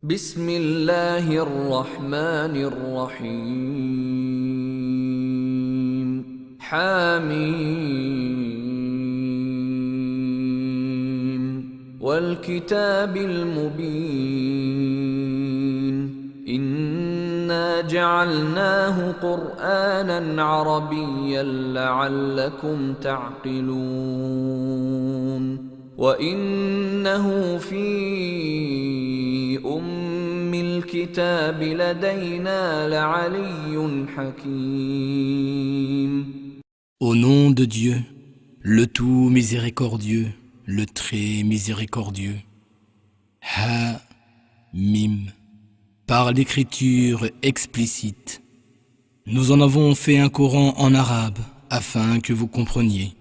بسم الله الرحمن الرحيم حميم والكتاب المبين إنا جعلناه قرآنا عربيا لعلكم تعقلون وإنه في أم الكتاب لدينا لعلي حكيم. Au nom de Dieu, le tout miséricordieux, le très miséricordieux. Ha-Mim. Par l'écriture explicite, nous en avons fait un Coran en arabe afin que vous compreniez.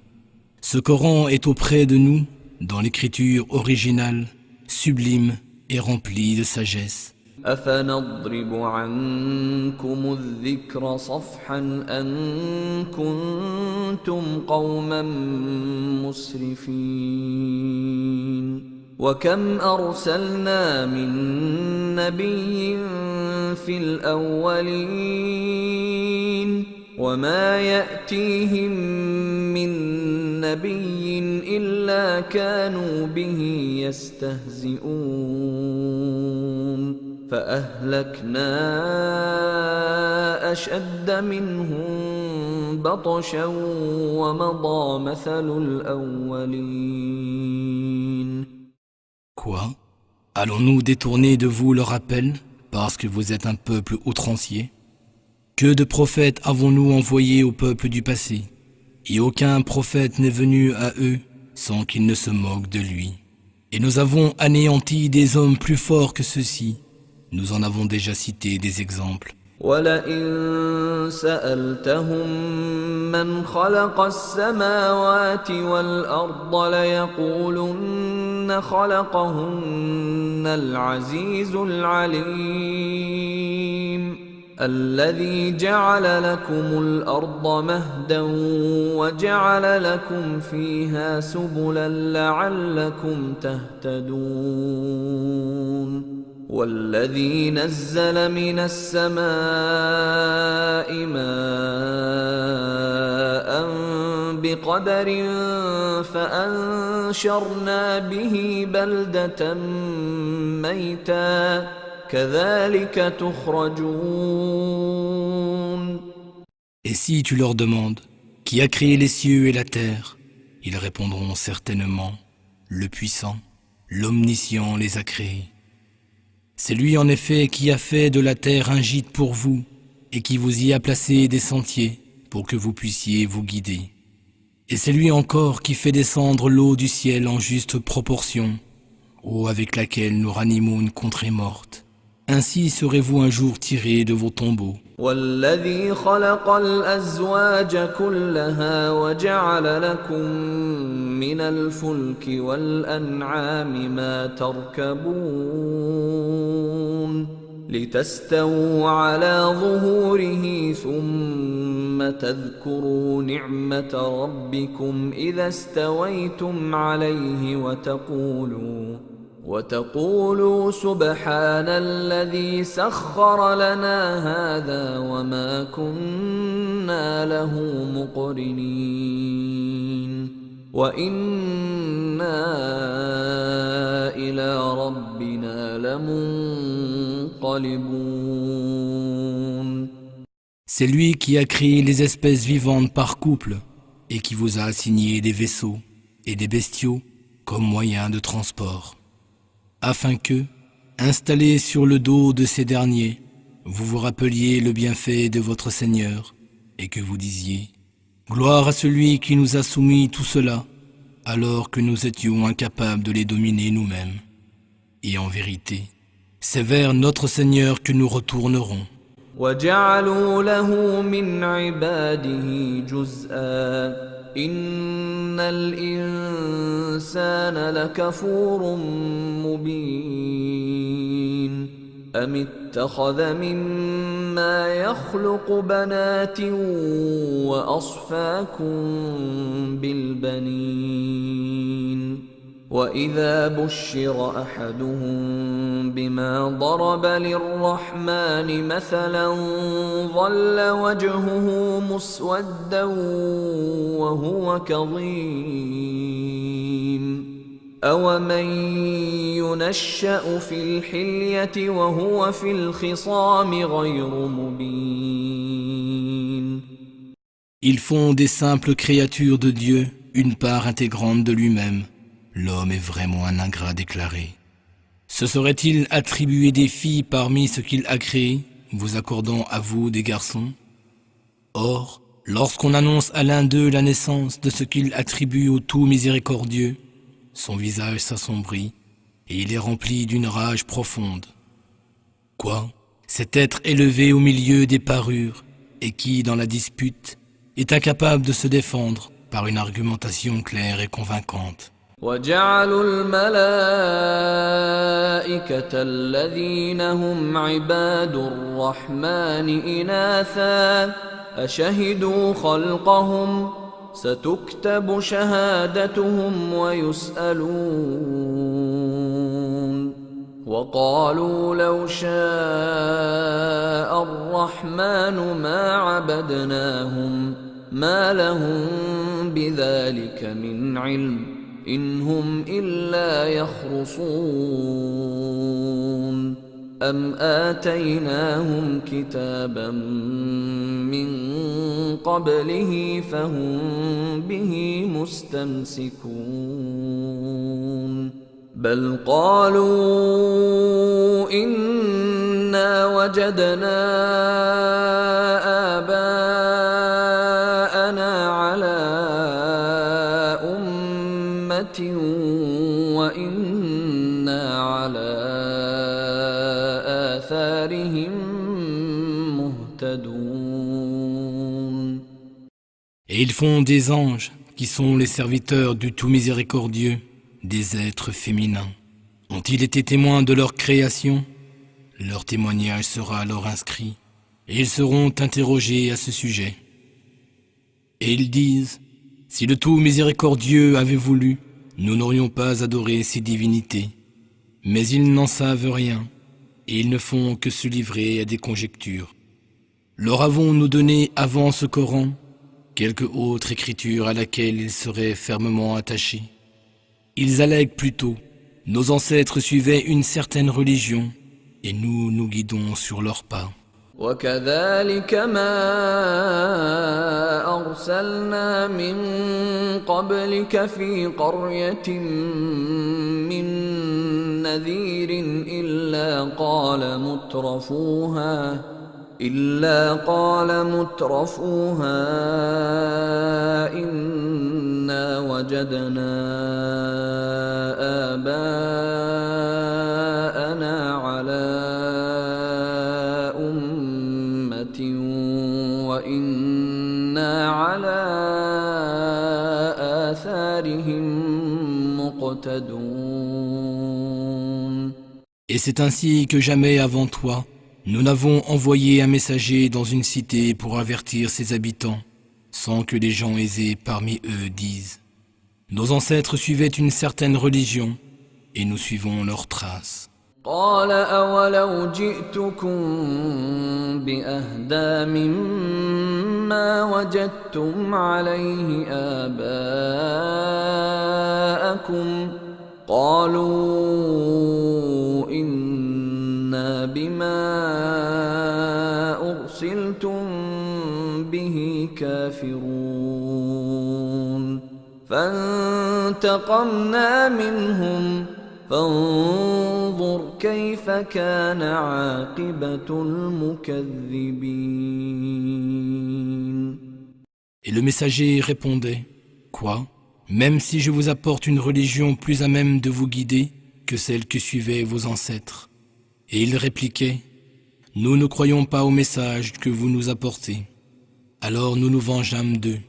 Ce Coran est auprès de nous dans l'écriture originale, sublime et remplie de sagesse. أفنضرب عنكم الذكر صفحا أن كنتم قوما مسرفين وكم أرسلنا من نبي في الأولين وما يأتيهم من نبي إلا كانوا به يستهزئون فأهلكنا أشد منهم بطشا ومضى مثل الأولين. Quoi? Allons-nous détourner de vous le rappel parce que vous êtes un peuple outrancier? Que de prophètes avons-nous envoyés au peuple du passé? Et aucun prophète n'est venu à eux sans qu'ils ne se moquent de lui. Et nous avons anéanti des hommes plus forts que ceux-ci. Nous en avons déjà cité des exemples. وَلَئِن سَأَلْتَهُم مَّنْ خَلَقَ السَّمَاوَاتِ وَالْأَرْضَ لَيَقُولُنَّ خَلَقَهُنَّ الْعَزِيزُ الْعَلِيمُ الَّذِي جَعَلَ لَكُمُ الْأَرْضَ مَهْدًا وَجَعَلَ لَكُمْ فِيهَا سُبُلًا لَّعَلَّكُمْ تَهْتَدُونَ والذي نزل من السماء ماء بقدر فأنشرنا به بلدة ميتا كذلك تخرجون. Et si tu leur demandes qui a créé les cieux et la terre, ils répondront certainement le puissant, l'omniscient les a créés. C'est lui en effet qui a fait de la terre un gîte pour vous et qui vous y a placé des sentiers pour que vous puissiez vous guider. Et c'est lui encore qui fait descendre l'eau du ciel en juste proportion, eau avec laquelle nous ranimons une contrée morte. Ainsi serez-vous un jour tirés de vos tombeaux. والذي خلق الأزواج كلها وجعل لكم من الفلك والأنعام ما تركبون لتستووا على ظهوره ثم تذكروا نعمة ربكم إذا استويتم عليه وتقولوا سبحان الذي سخر لنا هذا وما كنا له مقرنين وإنا إلى ربنا لمنقلبون. C'est lui qui a créé les espèces vivantes par couple et qui vous a assigné des vaisseaux et des bestiaux comme moyens de transport, afin que, installés sur le dos de ces derniers, vous vous rappeliez le bienfait de votre Seigneur et que vous disiez « Gloire à celui qui nous a soumis tout cela, alors que nous étions incapables de les dominer nous-mêmes. Et en vérité, c'est vers notre Seigneur que nous retournerons. » وَجَعَلُوا لَهُ مِنْ عِبَادِهِ جُزْءًا إِنَّ الْإِنسَانَ لَكَفُورٌ مُبِينٌ أَمِ اتَّخَذَ مِمَّا يَخْلُقُ بَنَاتٍ وَأَصْفَاكُم بِالْبَنِينَ وإذا بشر أحدهم بما ضرب للرحمن مثلا ظل وجهه مسودا وهو كظيم أومن ينشأ في الحلية وهو في الخصام غير مبين. Ils font des simples créatures de Dieu une part intégrante de lui-même. L'homme est vraiment un ingrat déclaré. Se serait-il attribué des filles parmi ce qu'il a créé, vous accordant à vous des garçons? Or, lorsqu'on annonce à l'un d'eux la naissance de ce qu'il attribue au tout miséricordieux, son visage s'assombrit et il est rempli d'une rage profonde. Quoi? Cet être élevé au milieu des parures et qui, dans la dispute, est incapable de se défendre par une argumentation claire et convaincante. وجعلوا الملائكة الذين هم عباد الرحمن إناثا أشهدوا خلقهم ستكتب شهادتهم ويسألون وقالوا لو شاء الرحمن ما عبدناهم ما لهم بذلك من علم إن هم إلا يخرصون أم آتيناهم كتابا من قبله فهم به مستمسكون بل قالوا إنا وجدنا آباءنا على وإنا على آثارهم مهتدون. Et ils font des anges, qui sont les serviteurs du tout miséricordieux, des êtres féminins. Ont-ils été témoins de leur création? Leur témoignage sera alors inscrit, et ils seront interrogés à ce sujet. Et ils disent, si le tout miséricordieux avait voulu, nous n'aurions pas adoré ces divinités. Mais ils n'en savent rien, et ils ne font que se livrer à des conjectures. Leur avons-nous donné avant ce Coran quelque autre écriture à laquelle ils seraient fermement attachés? Ils allèguent plutôt, nos ancêtres suivaient une certaine religion, et nous nous guidons sur leurs pas. وكذلك ما أرسلنا من قبلك في قرية من نذير إلا قال مترفوها إنا وجدنا آباءنا على وإنا على آثارهم مقتدون. Et c'est ainsi que jamais avant toi, nous n'avons envoyé un messager dans une cité pour avertir ses habitants, sans que les gens aisés parmi eux disent « Nos ancêtres suivaient une certaine religion, et nous suivons leurs traces. » قال أولو جئتكم بأهدى مما وجدتم عليه آباءكم قالوا إنا بما أرسلتم به كافرون فانتقمنا منهم فانظر كيف كان عاقبة المكذبين. Et le messager répondait « Quoi ? Même si je vous apporte une religion plus à même de vous guider que celle que suivaient vos ancêtres. » Et il répliquait « Nous ne croyons pas au message que vous nous apportez. » Alors nous nous vengeâmes d'eux.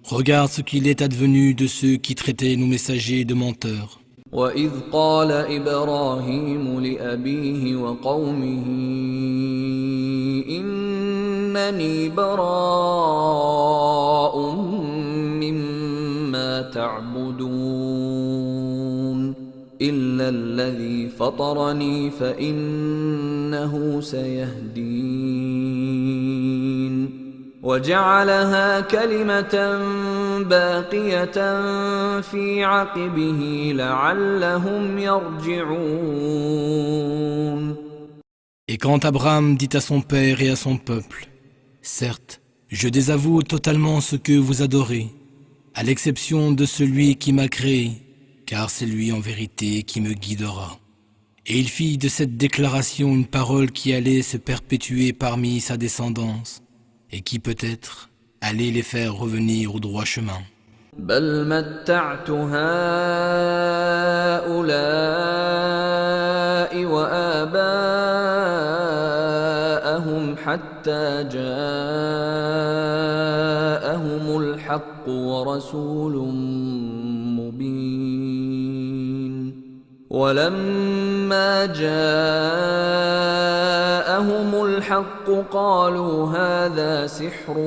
Regarde ce qu'il est advenu de ceux qui traitaient nos messagers de menteurs. وَإِذْ قَالَ إِبْرَاهِيمُ لِأَبِيهِ وَقَوْمِهِ إِنَّنِي بَرَاءٌ مِّمَّا تَعْبُدُونَ الذي فطرني فإنه سيهدين وجعلها كلمة باقية في عقبه لعلهم يرجعون. Et quand Abraham dit à son père et à son peuple, « Certes, je désavoue totalement ce que vous adorez, à l'exception de celui qui m'a créé, car c'est lui en vérité qui me guidera. » Et il fit de cette déclaration une parole qui allait se perpétuer parmi sa descendance, et qui peut-être allait les faire revenir au droit chemin. بل متعت هؤلاء وآباءهم حتى جاءهم الحق ورسول مبين ولما جاءهم الحق قالوا هذا سحر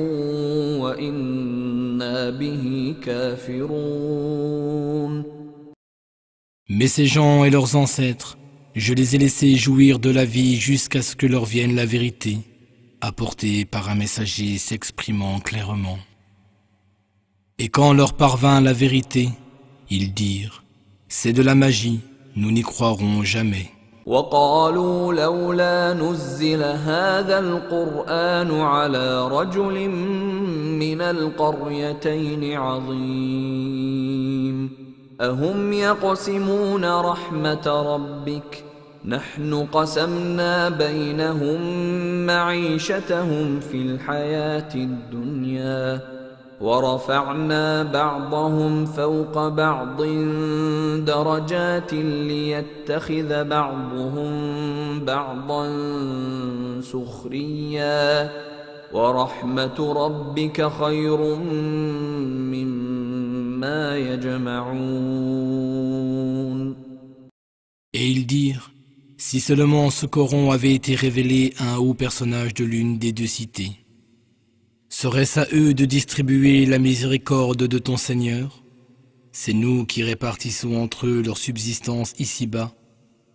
وإنا به كافرون. Mais ces gens et leurs ancêtres, je les ai laissés jouir de la vie jusqu'à ce que leur vienne la vérité, apportée par un messager s'exprimant clairement. Et quand leur parvint la vérité, ils dirent, c'est de la magie, nous n'y croirons jamais. وقالوا لولا نزل هذا القرآن على رجل من القريتين عظيم أهم يقسمون رحمة ربك نحن قسمنا بينهم معيشتهم في الحياة الدنيا ورفعنا بعضهم فوق بعض درجات ليتخذ بعضهم بعضا سخريا ورحمة ربك خير مما يجمعون. Et ils dirent, si seulement ce Coran avait été révélé à un haut personnage de l'une des deux cités, serait-ce à eux de distribuer la miséricorde de ton Seigneur? C'est nous qui répartissons entre eux leur subsistance ici-bas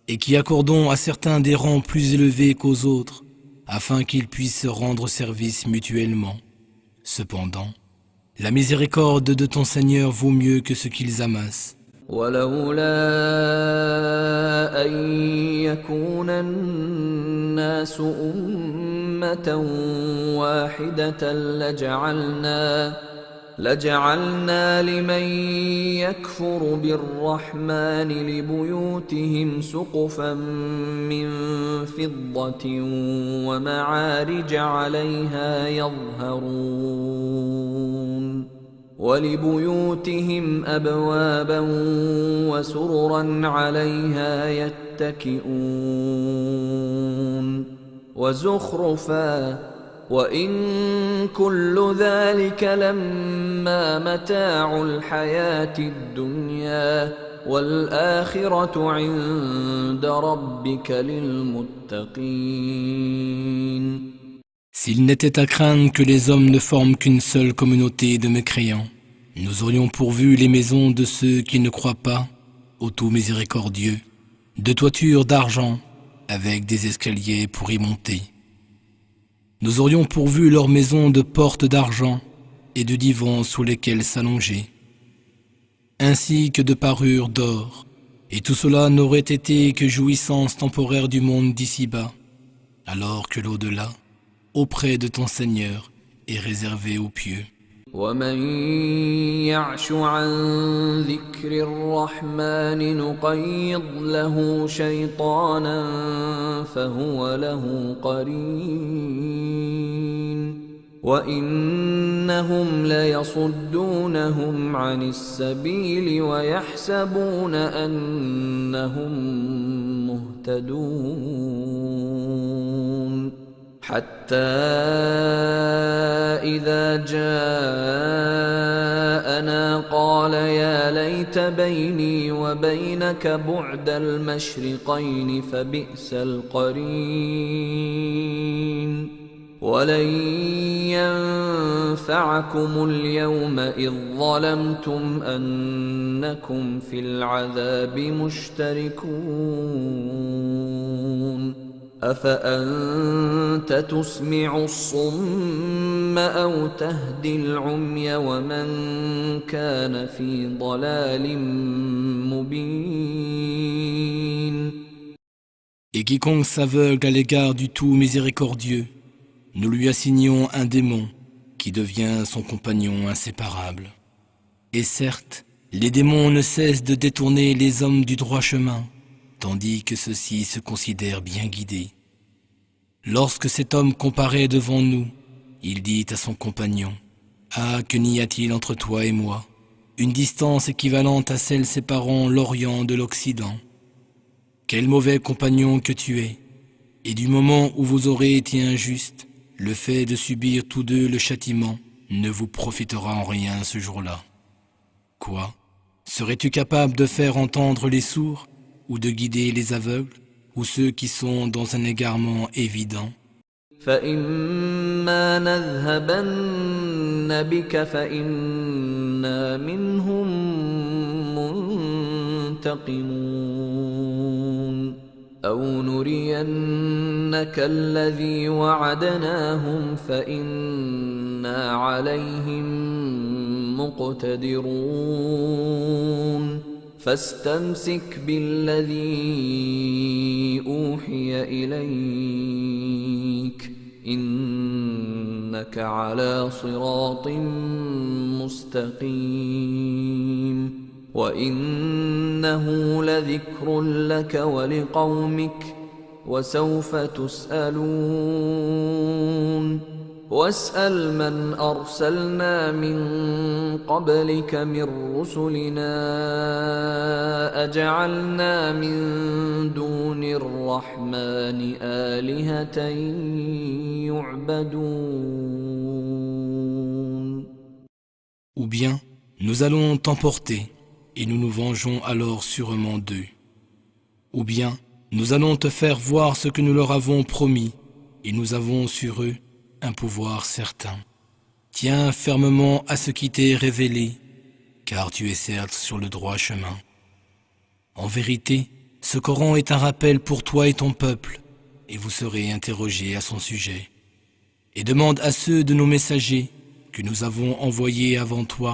et qui accordons à certains des rangs plus élevés qu'aux autres afin qu'ils puissent se rendre service mutuellement. Cependant, la miséricorde de ton Seigneur vaut mieux que ce qu'ils amassent. ولولا أن يكون الناس أمة واحدة لجعلنا لمن يكفر بالرحمن لبيوتهم سقفا من فضة ومعارج عليها يظهرون ولبيوتهم أبوابا وسررا عليها يتكئون وزخرفا وإن كل ذلك لما متاع الحياة الدنيا والآخرة عند ربك للمتقين. S'il n'était à craindre que les hommes ne forment qu'une seule communauté de mécréants, nous aurions pourvu les maisons de ceux qui ne croient pas, au tout miséricordieux, de toitures d'argent avec des escaliers pour y monter. Nous aurions pourvu leurs maisons de portes d'argent et de divans sous lesquels s'allonger, ainsi que de parures d'or, et tout cela n'aurait été que jouissance temporaire du monde d'ici-bas, alors que l'au-delà, auprès de ton Seigneur, est réservé aux pieux. ومن يعش عن ذكر الرحمن نقيض له شيطانا فهو له قرين وإنهم ليصدونهم عن السبيل ويحسبون أنهم مهتدون حتى إذا جاءنا قال يا ليت بيني وبينك بعد المشرقين فبئس القرين. ولن ينفعكم الإيمان إن كنتم مؤمنين. ولن ينفعكم الإيمان إن كنتم مؤمنين. ولن ينفعكم الإيمان إن كنتم مؤمنين. ولن ينفعكم الإيمان إن كنتم مؤمنين. ولن ينفعكم الإيمان إن كنتم مؤمنين. ولن ينفعكم اليوم إذ ظلمتم أنكم في العذاب مشتركون أفأنت تسمع الصم أو تهدي العمي ومن كان في ضلال مبين. Et quiconque s'aveugle à l'égard du tout miséricordieux, nous lui assignons un démon qui devient son compagnon inséparable. Et certes, les démons ne cessent de détourner les hommes du droit chemin, tandis que ceux-ci se considèrent bien guidés. Lorsque cet homme comparaît devant nous, il dit à son compagnon, « Ah, que n'y a-t-il entre toi et moi? Une distance équivalente à celle séparant l'Orient de l'Occident. Quel mauvais compagnon que tu es! Et du moment où vous aurez été injustes, le fait de subir tous deux le châtiment ne vous profitera en rien ce jour-là. Quoi? Serais-tu capable de faire entendre les sourds, ou de guider les aveugles, ou ceux qui sont dans un égarement évident? فإما نذهبن بك فإنا منهم منتقمون أو نرينك الذي وعدناهم فإنا عليهم مقتدرون فاستمسك بالذي أوحي إليك إنك على صراط مستقيم وإنه لذكر لك ولقومك وسوف تسألون واسأل من أرسلنا من قبلك من رسلنا أجعلنا من دون الرحمن آلهة يعبدون. Ou bien, nous allons t'emporter, et nous nous vengeons alors sûrement d'eux. Ou bien, nous allons te faire voir ce que nous leur avons promis, et nous avons sur eux un pouvoir certain. Tiens fermement à ce qui t'est révélé, car tu es certes sur le droit chemin. En vérité, ce Coran est un rappel pour toi et ton peuple, et vous serez interrogés à son sujet. Et demande à ceux de nos messagers que nous avons envoyés avant toi,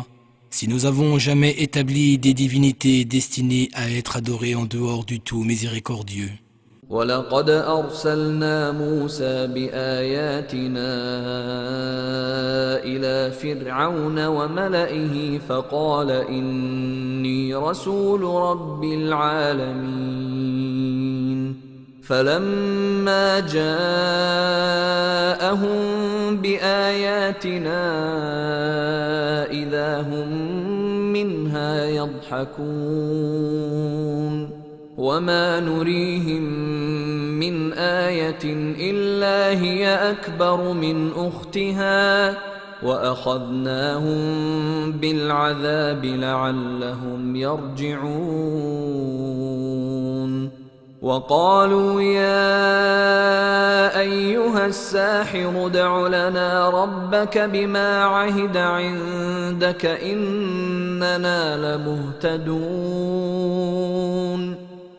si nous avons jamais établi des divinités destinées à être adorées en dehors du tout miséricordieux. ولقد أرسلنا موسى بآياتنا إلى فرعون وملئه فقال إني رسول رب العالمين فلما جاءهم بآياتنا إذا هم منها يضحكون وما نريهم من آية إلا هي أكبر من أختها وأخذناهم بالعذاب لعلهم يرجعون وقالوا يا أيها الساحر ادع لنا ربك بما عهد عندك إننا لمهتدون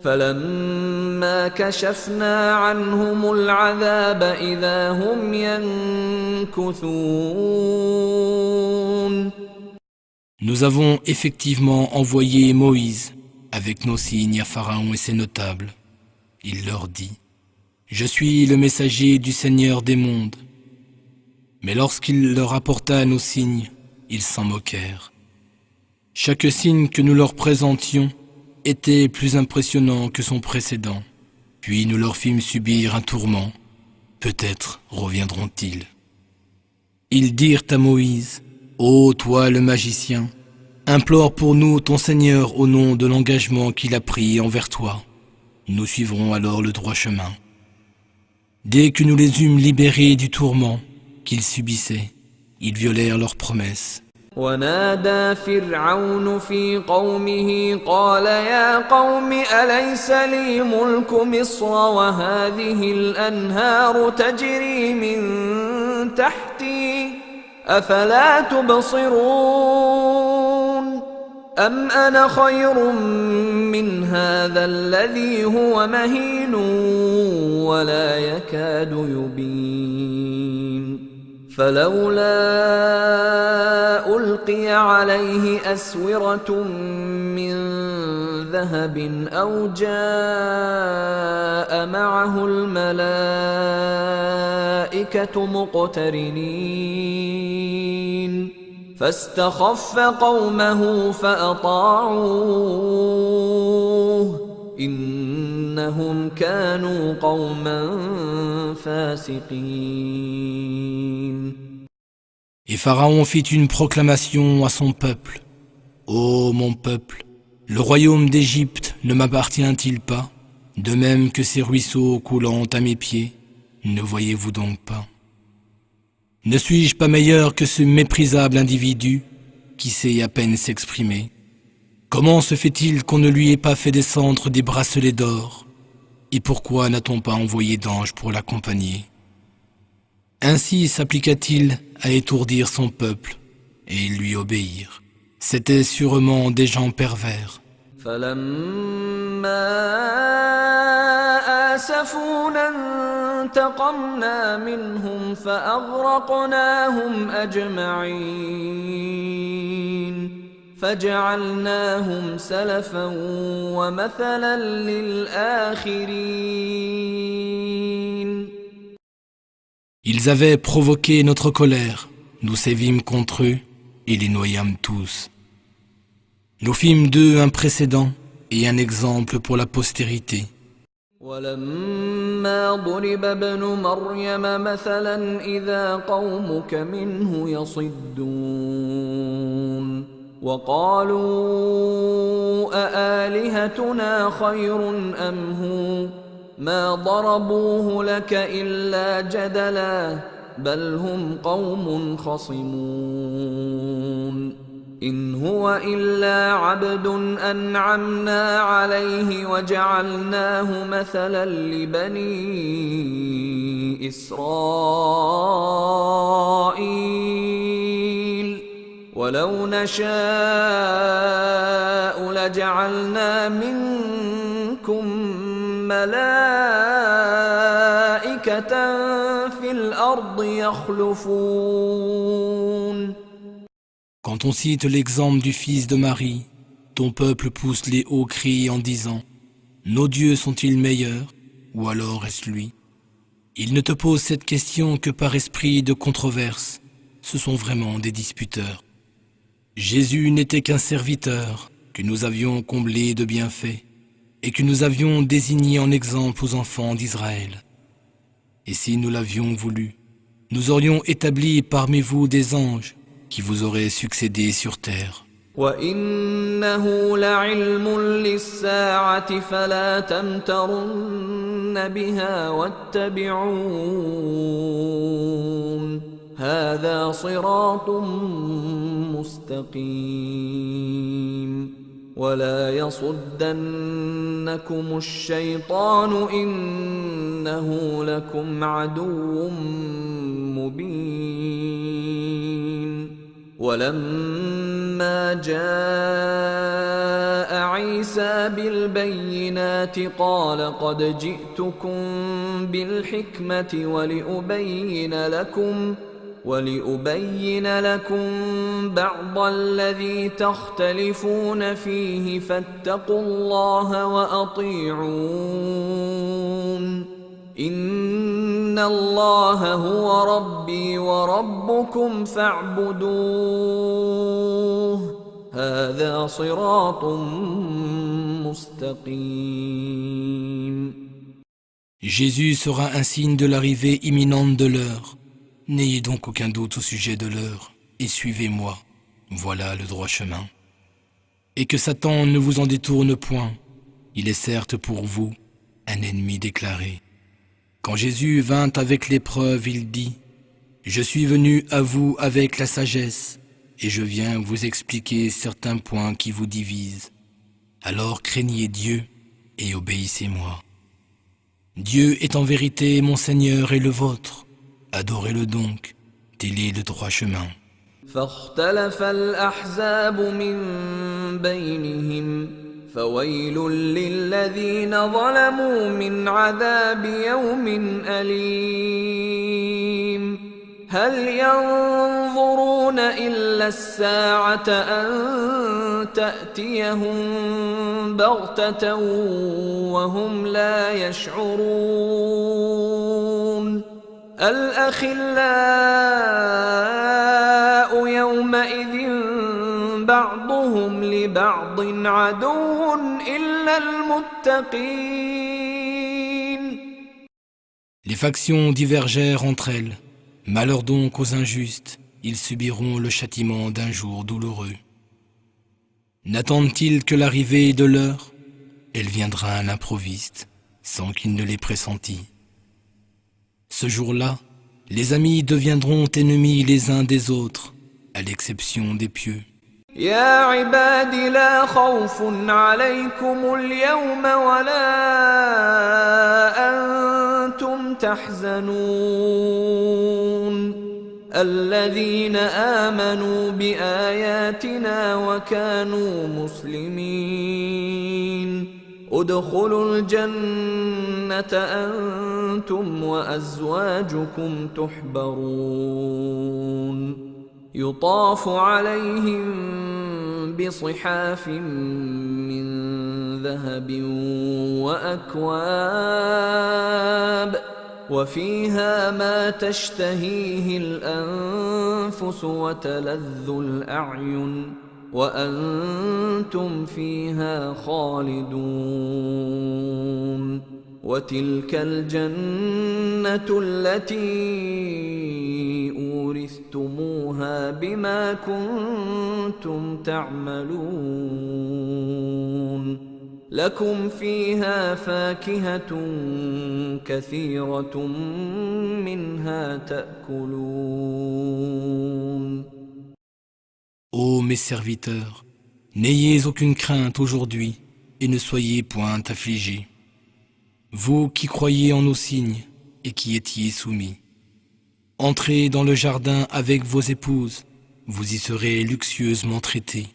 فلما كشفنا عنهم العذاب إذا هم ينكثون. Nous avons effectivement envoyé Moïse avec nos signes à Pharaon et ses notables. Il leur dit, « Je suis le messager du Seigneur des mondes. » Mais lorsqu'il leur apporta nos signes, ils s'en moquèrent. Chaque signe que nous leur présentions était plus impressionnant que son précédent. Puis nous leur fîmes subir un tourment. Peut-être reviendront-ils. Ils dirent à Moïse, « Ô toi le magicien, implore pour nous ton Seigneur au nom de l'engagement qu'il a pris envers toi. Nous suivrons alors le droit chemin. » Dès que nous les eûmes libérés du tourment qu'ils subissaient, ils violèrent leurs promesses. ونادى فرعون في قومه قال يا قوم أليس لي ملك مصر وهذه الأنهار تجري من تحتي أفلا تبصرون أم أنا خير من هذا الذي هو مهين ولا يكاد يبين فلولا ألقي عليه أسورة من ذهب أو جاء معه الملائكة مقترنين فاستخف قومه فأطاعوه إنهم كانوا قوما فاسقين. Et Pharaon fit une proclamation à son peuple. Ô mon peuple, le royaume d'Égypte ne m'appartient-il pas, de même que ces ruisseaux coulant à mes pieds, ne voyez-vous donc pas? Ne suis-je pas meilleur que ce méprisable individu qui sait à peine s'exprimer? Comment se fait-il qu'on ne lui ait pas fait descendre des bracelets d'or? Et pourquoi n'a-t-on pas envoyé d'anges pour l'accompagner? Ainsi s'appliqua-t-il à étourdir son peuple et lui obéir. C'étaient sûrement des gens pervers. آسفونا انتقمنا منهم فأغرقناهم أجمعين فجعلناهم سلفا ومثلا للآخرين. Ils avaient provoqué notre colère, nous sévîmes contre eux et les noyâmes tous. Nous fîmes d'eux un précédent et un exemple pour la postérité. ولما ضرب ابن مريم مثلا إذا قومك منه يصدون وقالوا أآلهتنا خير أم هو ما ضربوه لك إلا جدلا بل هم قوم خصمون إن هو إلا عبد أنعمنا عليه وجعلناه مثلا لبني إسرائيل ولو نشاء لجعلنا منكم ملائكة في الأرض يخلفون. Quand on cite l'exemple du fils de Marie, ton peuple pousse les hauts cris en disant « Nos dieux sont-ils meilleurs ?» ou alors est-ce lui? Ils ne te posent cette question que par esprit de controverse. Ce sont vraiment des disputeurs. Jésus n'était qu'un serviteur que nous avions comblé de bienfaits et que nous avions désigné en exemple aux enfants d'Israël. Et si nous l'avions voulu, nous aurions établi parmi vous des anges qui vous auraient succédé sur terre. وَإِنَّهُ لَعِلْمٌ لِلسَّاعَةِ فَلَا تَمْتَرُنَّ بِهَا وَاتَّبِعُونِ هَذَا صِرَاطٌ مُسْتَقِيمٌ وَلَا يَصُدَّنَّكُمُ الشَّيْطَانُ إِنَّهُ لَكُمْ عَدُوٌّ مُبِينٌ. ولما جاء عيسى بالبينات قال قد جئتكم بالحكمة ولأبين لكم بعض الذي تختلفون فيه فاتقوا الله وأطيعون إن الله هو ربي وربكم فاعبدوه هذا صراط مستقيم. Jésus sera un signe de l'arrivée imminente de l'heure. N'ayez donc aucun doute au sujet de l'heure et suivez-moi. Voilà le droit chemin. Et que Satan ne vous en détourne point. Il est certes pour vous un ennemi déclaré. Quand Jésus vint avec l'épreuve, il dit « Je suis venu à vous avec la sagesse, et je viens vous expliquer certains points qui vous divisent. Alors craignez Dieu et obéissez-moi. Dieu est en vérité mon Seigneur et le vôtre. Adorez-le donc, tel est le droit chemin. فاختلف الأحزاب من بينهم فويل للذين ظلموا من عذاب يوم أليم هل ينظرون إلا الساعة أن تأتيهم بغتة وهم لا يشعرون الأخلاء يومئذ بعضهم لبعض عدو إلا المتقين. Les factions divergèrent entre elles. Malheur donc aux injustes, ils subiront le châtiment d'un jour douloureux. N'attendent-ils que l'arrivée de l'heure? Elle viendra à l'improviste, sans qu'ils ne l'aient pressenti. Ce jour-là, les amis deviendront ennemis les uns des autres, à l'exception des pieux. يا عباد لا خوف عليكم اليوم ولا أنتم تحزنون الذين آمنوا بآياتنا وكانوا مسلمين ادخلوا الجنة أنتم وأزواجكم تحبرون يطاف عليهم بصحاف من ذهب وأكواب وفيها ما تشتهيه الأنفس وتلذ الأعين وأنتم فيها خالدون وتلك الجنة التي أورثتموها بما كنتم تعملون لكم فيها فاكهة كثيرة منها تأكلون. Ô mes serviteurs, n'ayez aucune crainte aujourd'hui et ne soyez point affligés. Vous qui croyez en nos signes et qui étiez soumis, entrez dans le jardin avec vos épouses, vous y serez luxueusement traités.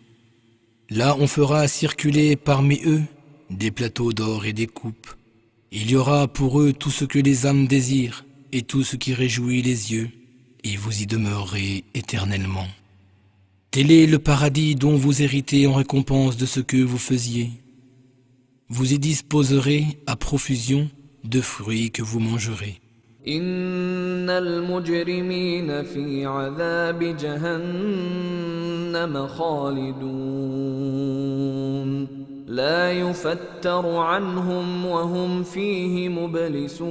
Là on fera circuler parmi eux des plateaux d'or et des coupes. Il y aura pour eux tout ce que les âmes désirent et tout ce qui réjouit les yeux, et vous y demeurerez éternellement. Tel est le paradis dont vous héritez en récompense de ce que vous faisiez. Vous y disposerez à profusion de fruits que vous mangerez. إن المجرمين في عذاب جهنم خالدون لا يفتر عنهم وهم فيه مبلسون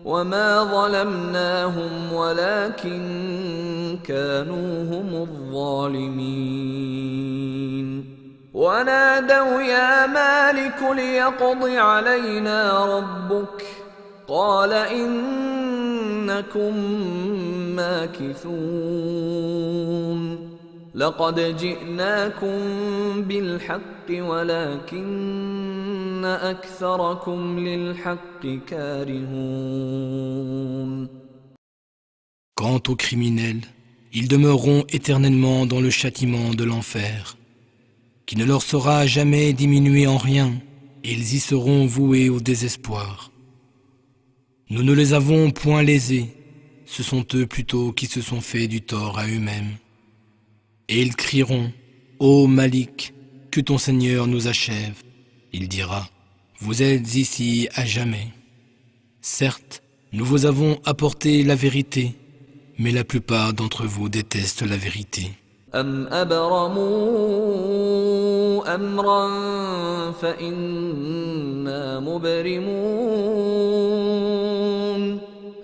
وما ظلمناهم ولكن كانوا هم الظالمين ونادوا يا مالك ليقض علينا ربك قال إنكم ماكثون لقد جئناكم بالحق ولكن أكثركم للحق كارهون. Quant aux criminels, ils demeureront éternellement dans le châtiment de l'enfer, qui ne leur sera jamais diminué en rien, et ils y seront voués au désespoir. Nous ne les avons point lésés, ce sont eux plutôt qui se sont fait du tort à eux-mêmes. Et ils crieront, ô Malik, que ton Seigneur nous achève. Il dira, vous êtes ici à jamais. Certes, nous vous avons apporté la vérité, mais la plupart d'entre vous détestent la vérité. أم أبرموا أمرا فإنا مبرمون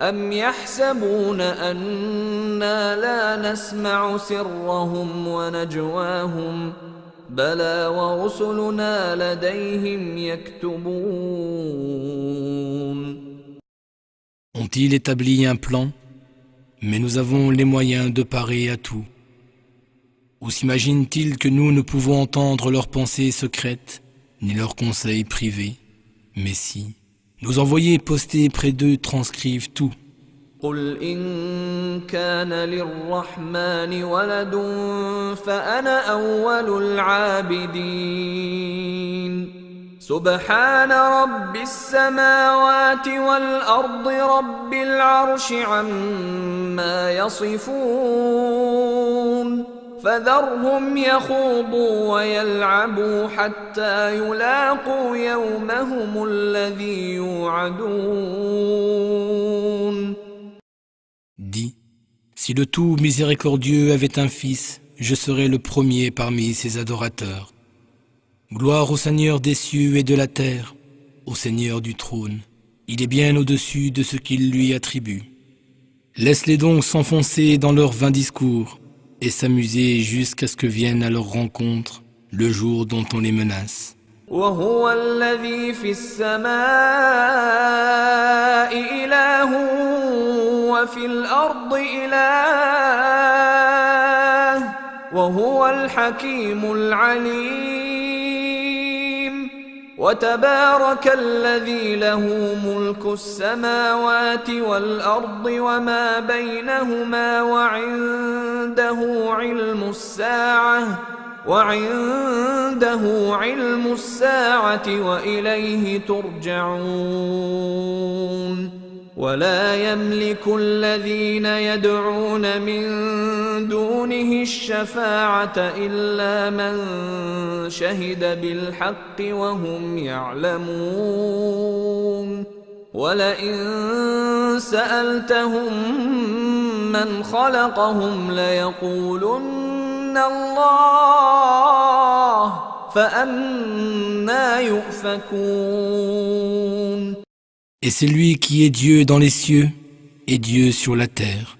أم يحسبون أنا لا نسمع سرهم ونجواهم بلى ورسلنا لديهم يكتبون. Ont-ils établi un plan? Mais nous avons les moyens de parer à tout. Ou s'imaginent-ils que nous ne pouvons entendre leurs pensées secrètes, ni leurs conseils privés? Mais si, nos envoyés postés près d'eux transcrivent tout. قل إن كان للرحمن ولد فأنا أول العابدين سبحان رب السماوات والأرض رب العرش عما يصفون فذرهم يخوضوا ويلعبوا حتى يلاقوا يومهم الذي يوعدون. Dis, si le tout miséricordieux avait un fils, je serais le premier parmi ses adorateurs. Gloire au Seigneur des cieux et de la terre, au Seigneur du trône. Il est bien au-dessus de ce qu'il lui attribue. Laisse-les donc s'enfoncer dans leurs vains discours et s'amuser jusqu'à ce que vienne à leur rencontre le jour dont on les menace. وهو الذي في السماء إله وفي الأرض إله وهو الحكيم العليم وتبارك الذي له ملك السماوات والأرض وما بينهما وعنده علم الساعة وإليه ترجعون ولا يملك الذين يدعون من دونه الشفاعة إلا من شهد بالحق وهم يعلمون ولئن سألتهم من خلقهم ليقولن الله فأنى يؤفكون. Et c'est lui qui est Dieu dans les cieux et Dieu sur la terre,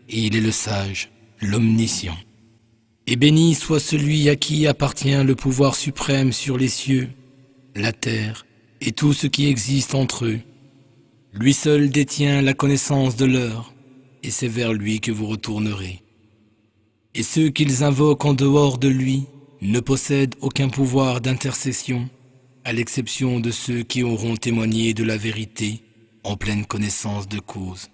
et il est le sage, l'omniscient. Et béni soit celui à qui appartient le pouvoir suprême sur les cieux, la terre et tout ce qui existe entre eux. Lui seul détient la connaissance de l'heure, et c'est vers lui que vous retournerez. Et ceux qu'ils invoquent en dehors de lui ne possèdent aucun pouvoir d'intercession, à l'exception de ceux qui auront témoigné de la vérité en pleine connaissance de cause.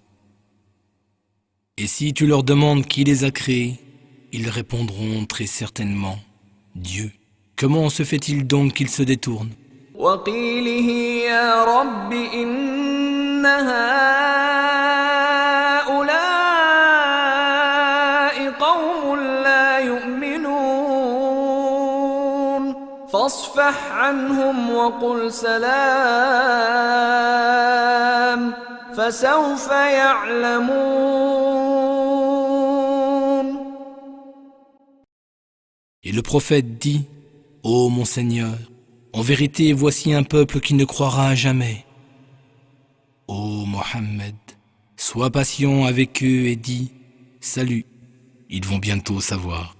Et si tu leur demandes qui les a créés, ils répondront très certainement Dieu. Comment se fait-il donc qu'ils se détournent? فاصفح عنهم وقل سلام فسوف يعلمون. Et le prophète dit, ô mon Seigneur, en vérité voici un peuple qui ne croira jamais. Ô Mohammed, sois patient avec eux et dis, salut, ils vont bientôt savoir.